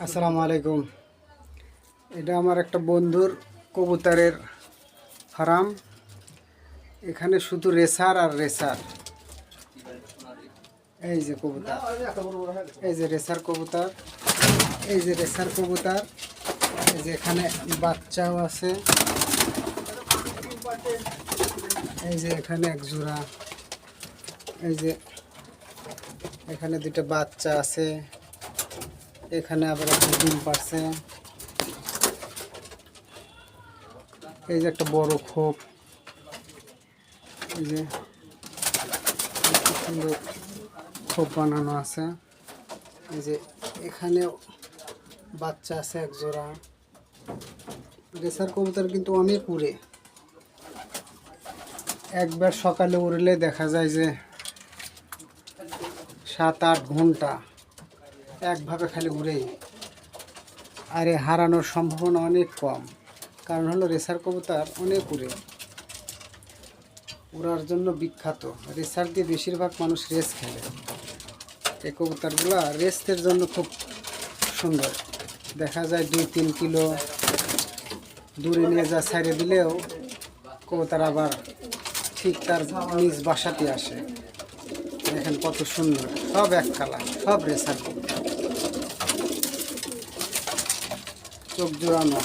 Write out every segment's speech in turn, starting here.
আসসালামু আলাইকুম। এটা আমার একটা বন্ধুর কবুতরের ফার্ম। এখানে শুধু রেসার আর রেসার। এই যে কবুতর, এই যে রেসার কবুতর, এই যে রেসার কবুতর, এই যে এখানে বাচ্চাও আছে, এই যে এখানে এক জোড়া, এই যে এখানে দুটো বাচ্চা আছে, এখানে আবার একটা ডিম পারছে, এই যে একটা বড় খোপ, এই যে সুন্দর খোপ বানানো আছে, এই যে এখানে বাচ্চা আছে এক জোড়া। রেসার কবুতর কিন্তু অনেক উড়ে, একবার সকালে উড়লে দেখা যায় যে 7-8 ঘন্টা একভাবে খালি উড়েই, আর এ হারানোর সম্ভাবনা অনেক কম। কারণ হলো রেসার কবুতর অনেক উড়ে, উড়ার জন্য বিখ্যাত। রেসার দিয়ে বেশিরভাগ মানুষ রেস খেলে। এই কবুতরগুলো রেসের জন্য খুব সুন্দর। দেখা যায় 2-3 কিলো দূরে নিয়ে যা ছাড়িয়ে দিলেও কবুতর আবার ঠিক তার নিজ বাসাতে আসে। দেখেন কত সুন্দর, সব এক কালার, সব রেসার কবুতর, চোখ জোড়ানো।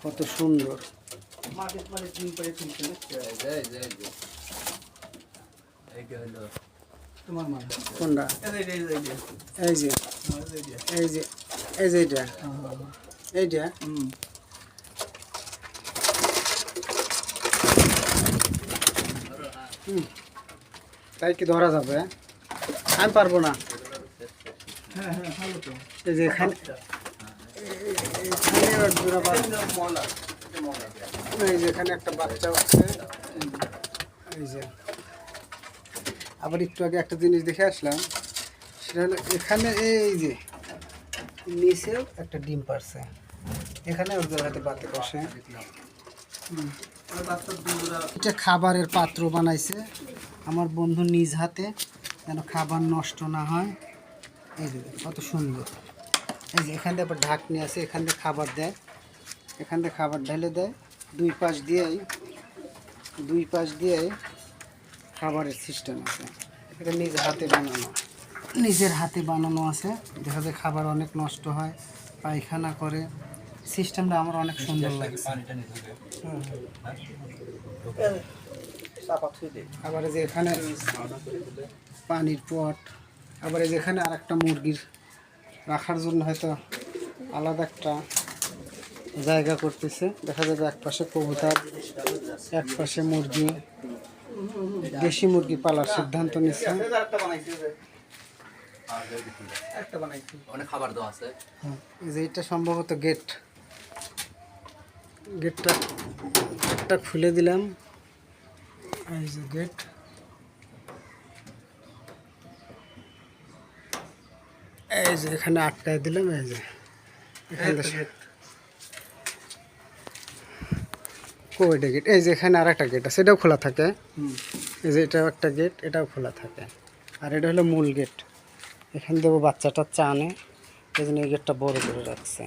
কত সুন্দর। কোনটা? এই যে এই যে এই যে এইটা, এইটা তাই কি ধরা যাবে? আমি পারবো না। এই যে এখানে এই যে এখানে একটা বাচ্চা হচ্ছে। এই যে আবার একটু আগে একটা জিনিস দেখে আসলাম, সেটা হলো এখানে এই যে নিচেও একটা ডিম পারছে, এখানে ওর হাতে পাতে বসে। এটা খাবারের পাত্র বানাইছে আমার বন্ধু নিজ হাতে, যেন খাবার নষ্ট না হয়। এই যে কত সুন্দর। এই যে এখান থেকে আবার ঢাকনি আছে, এখান থেকে খাবার দেয়, এখান থেকে খাবার ঢেলে দেয়। দুই পাশ দিয়েই খাবারের সিস্টেম আছে। এটা নিজের হাতে বানানো আছে। দেখা যায় খাবার অনেক নষ্ট হয়, পায়খানা করে। সিস্টেমটা আমার অনেক সুন্দর লাগছে। আবার এই যে এখানে পানির পট, আবার এই যে এখানে আর একটা মুরগির রাখার জন্য হয়তো আলাদা একটা জায়গা করতেছে। দেখা যাবে এক পাশে কবুতর, এক পাশে মুরগি, দেশি মুরগি পালার সিদ্ধান্ত নিচ্ছে। এই যে এটা সম্ভবত গেটটা খুলে দিলাম। এই যে গেট, এই যে এখানে আটকায় দিলাম। এই যে এখানে কোভিড গেট, এই যে এখানে আর একটা গেট আছে, এটাও খোলা থাকে। এই যে এটাও একটা গেট, এটাও খোলা থাকে। আর এটা হলো মূল গেট। এখান থেকে বাচ্চাটা চানে, এই জন্য এই গেটটা বড় করে রাখছে।